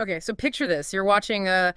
Okay, so picture this. You're watching a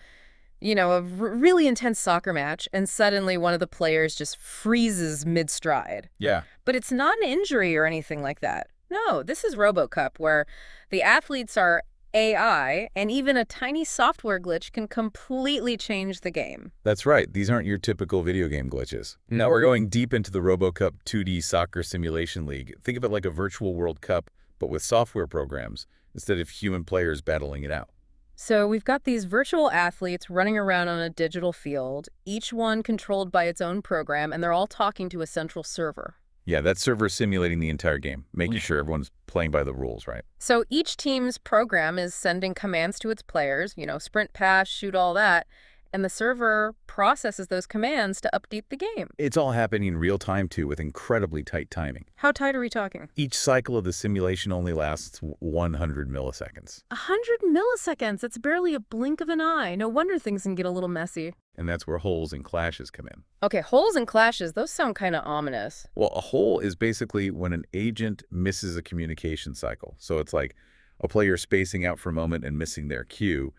really intense soccer match, and suddenly one of the players just freezes mid-stride. Yeah, But it's not an injury or anything like that. No, this is RoboCup, where the athletes are AI, and even a tiny software glitch can completely change the game. that's right. These aren't your typical video game glitches. Now we're going deep into the RoboCup 2D soccer simulation league. Think of it like a virtual World Cup, but with software programs instead of human players battling it out. So we've got these virtual athletes running around on a digital field, each one controlled by its own program, and they're all talking to a central server. Yeah, that server is simulating the entire game, making sure everyone's playing by the rules, right? So each team's program is sending commands to its players, sprint, pass, shoot, all that, and the server processes those commands to update the game. It's all happening in real time, too, with incredibly tight timing. How tight are we talking? Each cycle of the simulation only lasts 100 milliseconds. 100 milliseconds. That's barely a blink of an eye. No wonder things can get a little messy. And that's where holes and clashes come in. Okay, holes and clashes, those sound kind of ominous. Well, a hole is basically when an agent misses a communication cycle. So it's like a player spacing out for a moment and missing their cue.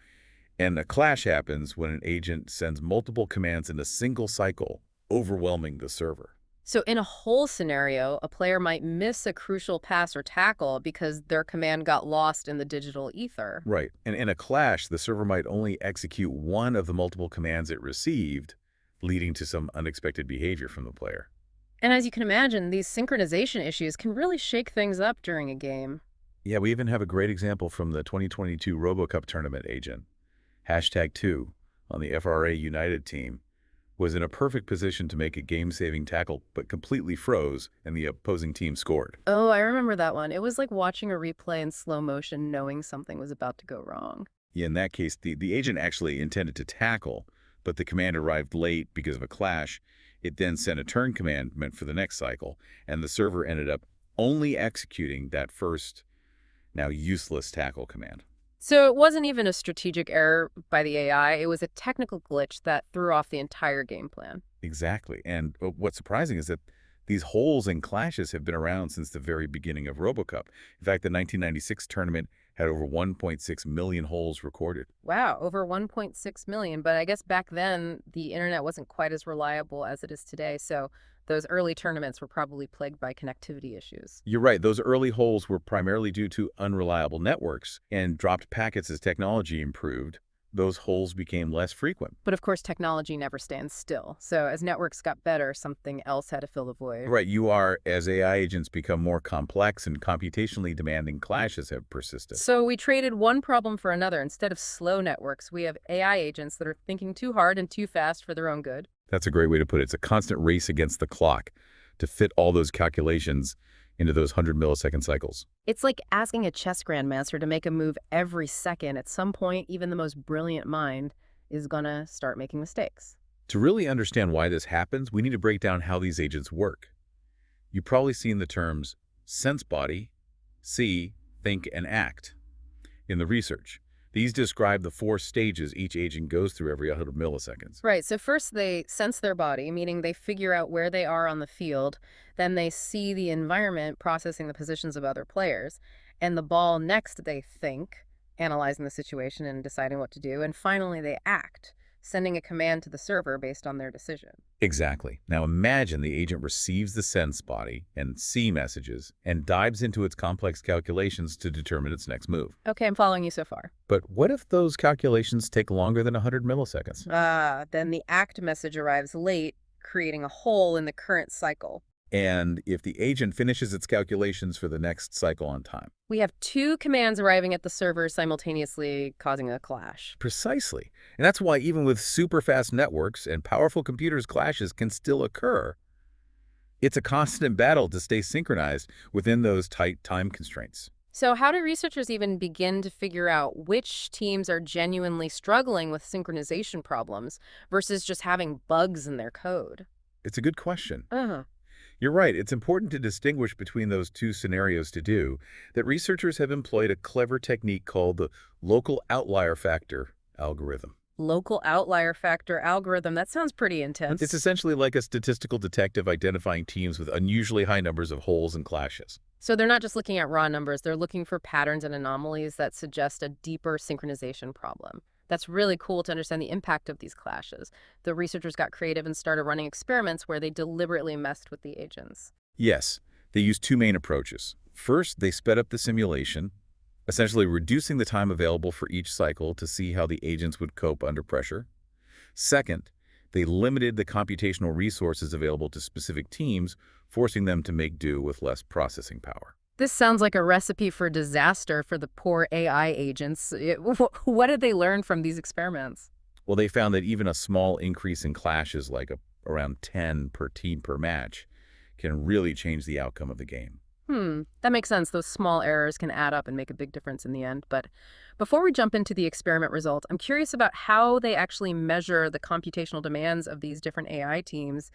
And a clash happens when an agent sends multiple commands in a single cycle, overwhelming the server. So in a hole scenario, a player might miss a crucial pass or tackle because their command got lost in the digital ether. Right. And in a clash, the server might only execute one of the multiple commands it received, leading to some unexpected behavior from the player. And as you can imagine, these synchronization issues can really shake things up during a game. Yeah, we even have a great example from the 2022 RoboCup tournament agent. #2 on the FRA United team was in a perfect position to make a game-saving tackle, but completely froze, and the opposing team scored. Oh, I remember that one. It was like watching a replay in slow motion, knowing something was about to go wrong. Yeah, in that case, the agent actually intended to tackle, but the command arrived late because of a clash. It then sent a turn command meant for the next cycle, and the server ended up only executing that first, now useless tackle command. So it wasn't even a strategic error by the AI. It was a technical glitch that threw off the entire game plan. Exactly. And what's surprising is that these holes and clashes have been around since the very beginning of RoboCup. In fact, the 1996 tournament had over 1.6 million holes recorded. Wow, over 1.6 million. But I guess back then, the internet wasn't quite as reliable as it is today. So those early tournaments were probably plagued by connectivity issues. You're right. Those early holes were primarily due to unreliable networks and dropped packets as technology improved. Those holes became less frequent. But of course, technology never stands still. So as networks got better, something else had to fill the void. Right. As AI agents become more complex and computationally demanding, clashes have persisted. So we traded one problem for another. Instead of slow networks, we have AI agents that are thinking too hard and too fast for their own good. That's a great way to put it. It's a constant race against the clock to fit all those calculations into those 100-millisecond cycles. It's like asking a chess grandmaster to make a move every second. At some point, even the most brilliant mind is gonna start making mistakes. To really understand why this happens, we need to break down how these agents work. You've probably seen the terms sense body, see, think, and act in the research. These describe the 4 stages each agent goes through every 100 milliseconds. Right, so first they sense their body, meaning they figure out where they are on the field. Then they see the environment, processing the positions of other players. And the ball next they think, analyzing the situation and deciding what to do. And finally they act, sending a command to the server based on their decision. Exactly. Now imagine the agent receives the sense body and see messages and dives into its complex calculations to determine its next move. Okay, I'm following you so far. But what if those calculations take longer than 100 milliseconds? Then the act message arrives late, creating a hole in the current cycle. And if the agent finishes its calculations for the next cycle on time? We have 2 commands arriving at the server simultaneously, causing a clash. Precisely. And that's why even with super fast networks and powerful computers, clashes can still occur. It's a constant battle to stay synchronized within those tight time constraints. So how do researchers even begin to figure out which teams are genuinely struggling with synchronization problems versus just having bugs in their code? It's a good question. Uh-huh. You're right. It's important to distinguish between those 2 scenarios to do that researchers have employed a clever technique called the local outlier factor algorithm. Local outlier factor algorithm. That sounds pretty intense. It's essentially like a statistical detective identifying teams with unusually high numbers of holes and clashes. So they're not just looking at raw numbers, they're looking for patterns and anomalies that suggest a deeper synchronization problem. That's really cool to understand the impact of these clashes. The researchers got creative and started running experiments where they deliberately messed with the agents. Yes, they used two main approaches. First, they sped up the simulation, essentially reducing the time available for each cycle to see how the agents would cope under pressure. Second, they limited the computational resources available to specific teams, forcing them to make do with less processing power. This sounds like a recipe for disaster for the poor AI agents. What did they learn from these experiments? Well, they found that even a small increase in clashes, like around 10 per team per match, can really change the outcome of the game. That makes sense. Those small errors can add up and make a big difference in the end. But before we jump into the experiment result, I'm curious about how they actually measure the computational demands of these different AI teams.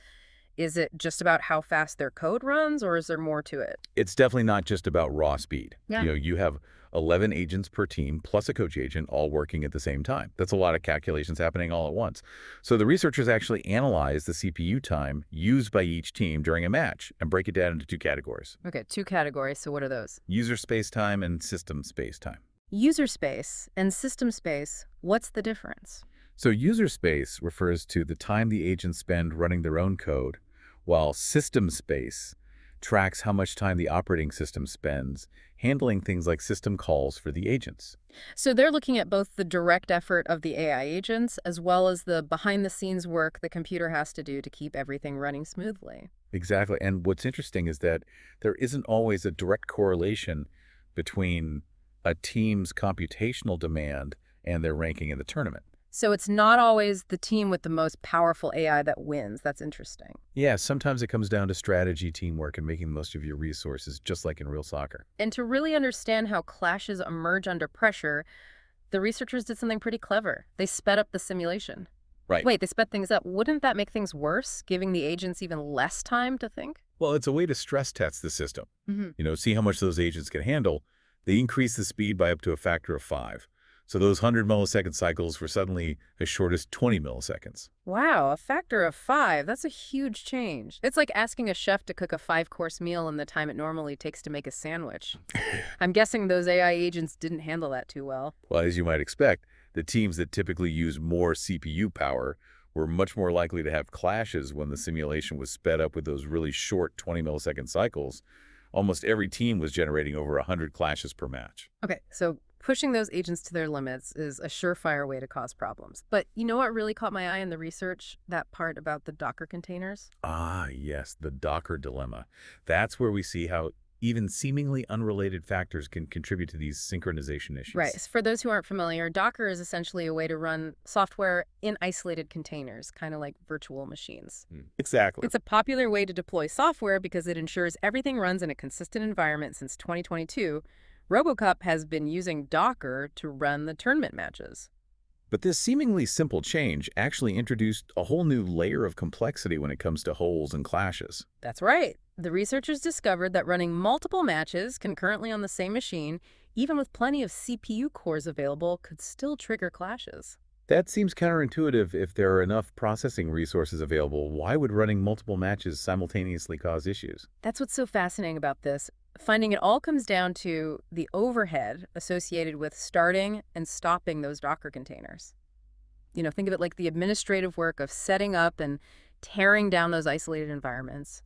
Is it just about how fast their code runs, or is there more to it? It's definitely not just about raw speed. Yeah. You have 11 agents per team plus a coach agent all working at the same time. That's a lot of calculations happening all at once. So the researchers actually analyze the CPU time used by each team during a match and break it down into two categories: Okay, two categories. So what are those? user space time and system space time. User space and system space. What's the difference? So user space refers to the time the agents spend running their own code, while system space tracks how much time the operating system spends handling things like system calls for the agents. So they're looking at both the direct effort of the AI agents as well as the behind-the-scenes work the computer has to do to keep everything running smoothly. Exactly. And what's interesting is that there isn't always a direct correlation between a team's computational demand and their ranking in the tournament. So it's not always the team with the most powerful AI that wins. That's interesting. Yeah, sometimes it comes down to strategy, teamwork, and making the most of your resources, just like in real soccer. And to really understand how clashes emerge under pressure, the researchers did something pretty clever. They sped up the simulation. Right. Wait, they sped things up. Wouldn't that make things worse, giving the agents even less time to think? Well, it's a way to stress test the system. Hmm. See how much those agents can handle. They increase the speed by up to a factor of 5. So those 100-millisecond cycles were suddenly as short as 20 milliseconds. Wow, a factor of 5. That's a huge change. It's like asking a chef to cook a 5-course meal in the time it normally takes to make a sandwich. I'm guessing those AI agents didn't handle that too well. Well, as you might expect, the teams that typically use more CPU power were much more likely to have clashes when the simulation was sped up with those really short 20-millisecond cycles. Almost every team was generating over 100 clashes per match. Okay, so pushing those agents to their limits is a surefire way to cause problems. But you know what really caught my eye in the research? That part about the Docker containers? Ah, yes, the Docker dilemma. That's where we see how even seemingly unrelated factors can contribute to these synchronization issues. Right. For those who aren't familiar, Docker is essentially a way to run software in isolated containers, kind of like virtual machines. Exactly. It's a popular way to deploy software because it ensures everything runs in a consistent environment since 2022. RoboCup has been using Docker to run the tournament matches. But this seemingly simple change actually introduced a whole new layer of complexity when it comes to holes and clashes. That's right. The researchers discovered that running multiple matches concurrently on the same machine, even with plenty of CPU cores available, could still trigger clashes. That seems counterintuitive. If there are enough processing resources available, why would running multiple matches simultaneously cause issues? That's what's so fascinating about this. Finding it all comes down to the overhead associated with starting and stopping those Docker containers. Think of it like the administrative work of setting up and tearing down those isolated environments.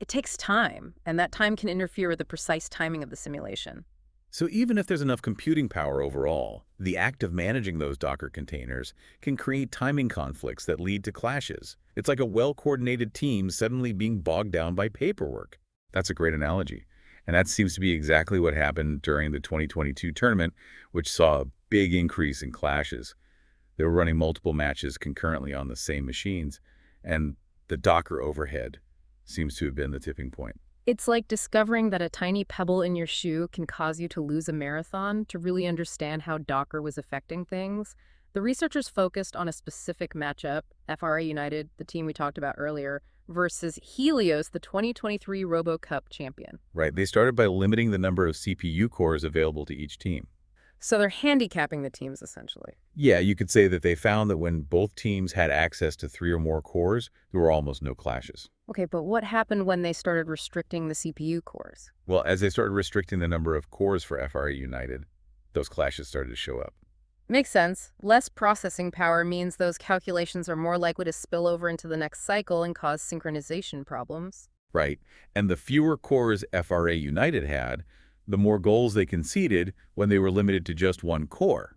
It takes time, and that time can interfere with the precise timing of the simulation. So even if there's enough computing power overall, the act of managing those Docker containers can create timing conflicts that lead to clashes. It's like a well-coordinated team suddenly being bogged down by paperwork. That's a great analogy. And that seems to be exactly what happened during the 2022 tournament, which saw a big increase in clashes. They were running multiple matches concurrently on the same machines, and the Docker overhead seems to have been the tipping point. It's like discovering that a tiny pebble in your shoe can cause you to lose a marathon. To really understand how Docker was affecting things, the researchers focused on a specific matchup, FRA United, the team we talked about earlier, versus Helios, the 2023 RoboCup champion. Right. They started by limiting the number of CPU cores available to each team. So they're handicapping the teams, essentially. Yeah, you could say that they found that when both teams had access to 3 or more cores, there were almost no clashes. Okay, but what happened when they started restricting the CPU cores? Well, as they started restricting the number of cores for FRA United, those clashes started to show up. Makes sense. Less processing power means those calculations are more likely to spill over into the next cycle and cause synchronization problems. Right. And the fewer cores FRA United had, the more goals they conceded when they were limited to just one core.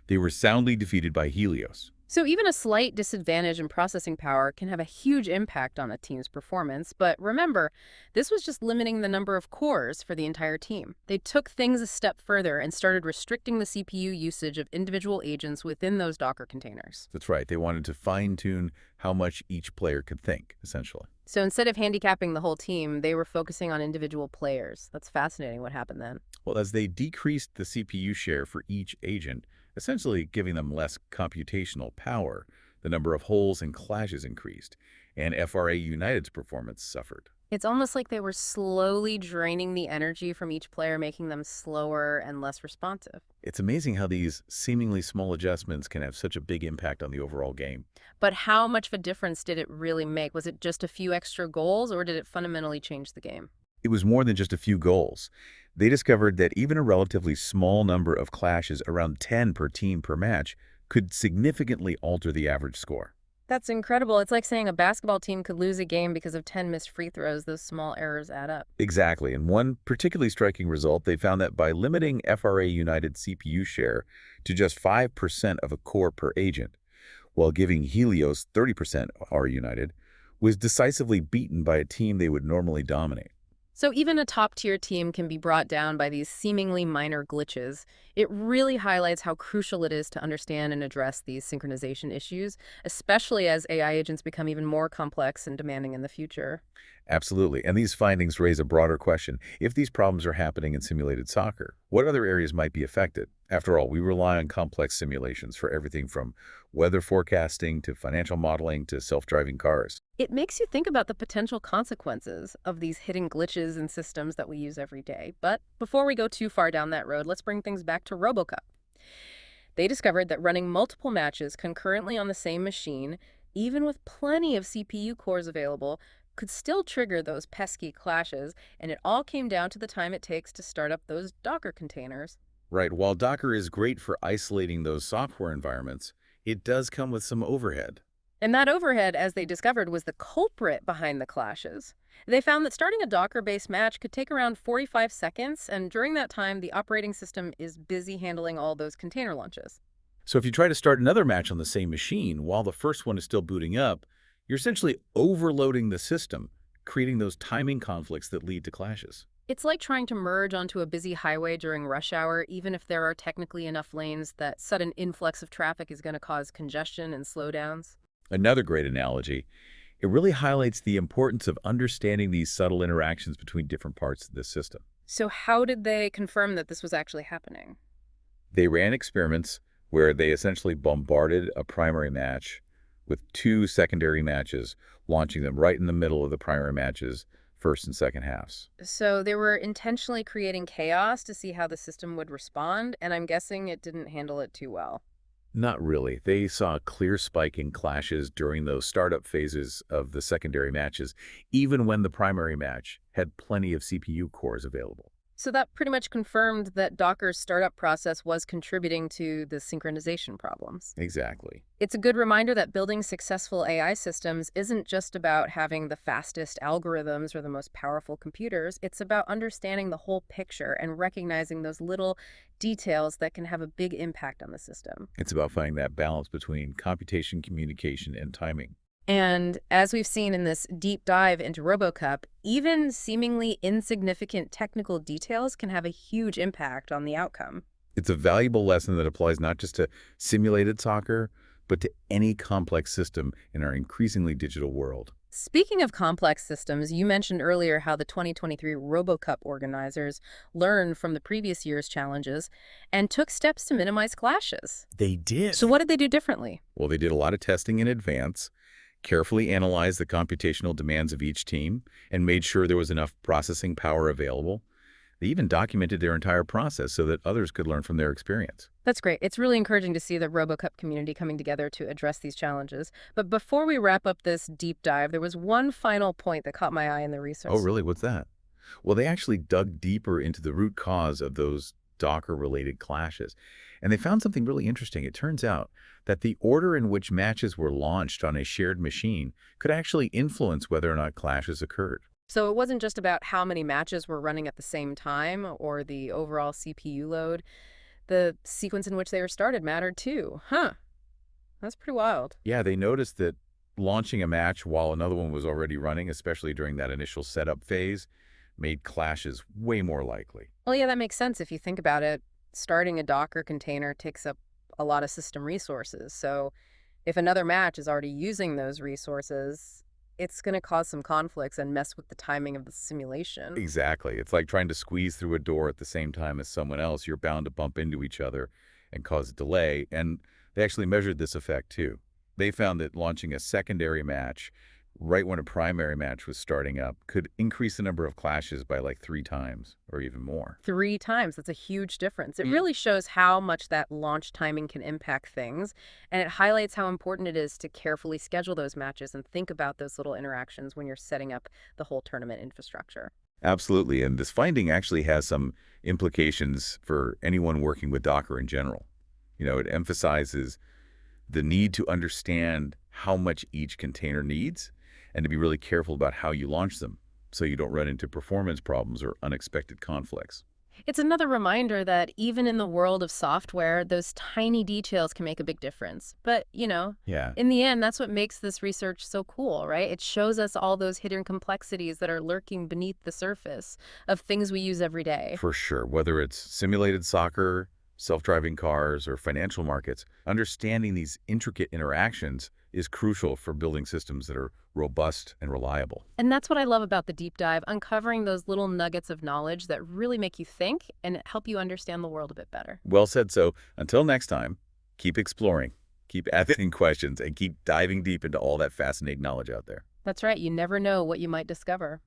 They were soundly defeated by Helios. So even a slight disadvantage in processing power can have a huge impact on a team's performance. But remember, this was just limiting the number of cores for the entire team. They took things a step further and started restricting the CPU usage of individual agents within those Docker containers. That's right. They wanted to fine-tune how much each player could think, essentially. So instead of handicapping the whole team, they were focusing on individual players. That's fascinating what happened then. Well, as they decreased the CPU share for each agent, essentially giving them less computational power, the number of holes and clashes increased, and FRA United's performance suffered. It's almost like they were slowly draining the energy from each player, making them slower and less responsive. It's amazing how these seemingly small adjustments can have such a big impact on the overall game. But how much of a difference did it really make? Was it just a few extra goals, or did it fundamentally change the game? It was more than just a few goals. They discovered that even a relatively small number of clashes, around 10 per team per match, could significantly alter the average score. That's incredible. It's like saying a basketball team could lose a game because of 10 missed free throws. Those small errors add up. Exactly, and one particularly striking result, they found that by limiting FRA United CPU share to just 5% of a core per agent, while giving Helios 30% R United, was decisively beaten by a team they would normally dominate. So even a top-tier team can be brought down by these seemingly minor glitches. It really highlights how crucial it is to understand and address these synchronization issues, especially as AI agents become even more complex and demanding in the future. Absolutely, and these findings raise a broader question. If these problems are happening in simulated soccer, what other areas might be affected? After all, we rely on complex simulations for everything from weather forecasting to financial modeling to self-driving cars. It makes you think about the potential consequences of these hidden glitches in systems that we use every day. But before we go too far down that road, let's bring things back to RoboCup. They discovered that running multiple matches concurrently on the same machine, even with plenty of CPU cores available, could still trigger those pesky clashes, and it all came down to the time it takes to start up those Docker containers. Right, while Docker is great for isolating those software environments, it does come with some overhead. And that overhead, as they discovered, was the culprit behind the clashes. They found that starting a Docker-based match could take around 45 seconds, and during that time, the operating system is busy handling all those container launches. So if you try to start another match on the same machine while the first one is still booting up, you're essentially overloading the system, creating those timing conflicts that lead to clashes. It's like trying to merge onto a busy highway during rush hour, even if there are technically enough lanes. That sudden influx of traffic is going to cause congestion and slowdowns. Another great analogy, it really highlights the importance of understanding these subtle interactions between different parts of the system. So how did they confirm that this was actually happening? They ran experiments where they essentially bombarded a primary match with 2 secondary matches, launching them right in the middle of the primary matches, first and second halves. So they were intentionally creating chaos to see how the system would respond, and I'm guessing it didn't handle it too well. Not really. They saw a clear spike in clashes during those startup phases of the secondary matches, even when the primary match had plenty of CPU cores available. So that pretty much confirmed that Docker's startup process was contributing to the synchronization problems. Exactly. It's a good reminder that building successful AI systems isn't just about having the fastest algorithms or the most powerful computers. It's about understanding the whole picture and recognizing those little details that can have a big impact on the system. It's about finding that balance between computation, communication, and timing. And as we've seen in this deep dive into RoboCup, even seemingly insignificant technical details can have a huge impact on the outcome. It's a valuable lesson that applies not just to simulated soccer, but to any complex system in our increasingly digital world. Speaking of complex systems, you mentioned earlier how the 2023 RoboCup organizers learned from the previous year's challenges and took steps to minimize clashes. They did. So what did they do differently? Well, they did a lot of testing in advance, carefully analyzed the computational demands of each team, and made sure there was enough processing power available. They even documented their entire process so that others could learn from their experience. That's great. It's really encouraging to see the RoboCup community coming together to address these challenges. But before we wrap up this deep dive, there was one final point that caught my eye in the Oh, research. really? What's that? Well, they actually dug deeper into the root cause of those Docker-related clashes, and they found something really interesting. It turns out that the order in which matches were launched on a shared machine could actually influence whether or not clashes occurred. So it wasn't just about how many matches were running at the same time or the overall CPU load. The sequence in which they were started mattered too. Huh. That's pretty wild. Yeah, they noticed that launching a match while another one was already running, especially during that initial setup phase, made clashes way more likely. Well, yeah, that makes sense if you think about it. Starting a Docker container takes up a lot of system resources. So if another match is already using those resources, it's going to cause some conflicts and mess with the timing of the simulation. Exactly. It's like trying to squeeze through a door at the same time as someone else. You're bound to bump into each other and cause a delay. And they actually measured this effect too. They found that launching a secondary match right when a primary match was starting up could increase the number of clashes by like 3 times or even more. 3 times. That's a huge difference. It really shows how much that launch timing can impact things, and it highlights how important it is to carefully schedule those matches and think about those little interactions when you're setting up the whole tournament infrastructure. Absolutely. And this finding actually has some implications for anyone working with Docker in general. It emphasizes the need to understand how much each container needs and to be really careful about how you launch them so you don't run into performance problems or unexpected conflicts. It's another reminder that even in the world of software, those tiny details can make a big difference. But, Yeah, in the end, that's what makes this research so cool, right? It shows us all those hidden complexities that are lurking beneath the surface of things we use every day. for sure. Whether it's simulated soccer, self-driving cars, or financial markets, understanding these intricate interactions is crucial for building systems that are robust and reliable. And that's what I love about the deep dive, uncovering those little nuggets of knowledge that really make you think and help you understand the world a bit better. Well said. So until next time, keep exploring, keep asking questions, and keep diving deep into all that fascinating knowledge out there. That's right. You never know what you might discover.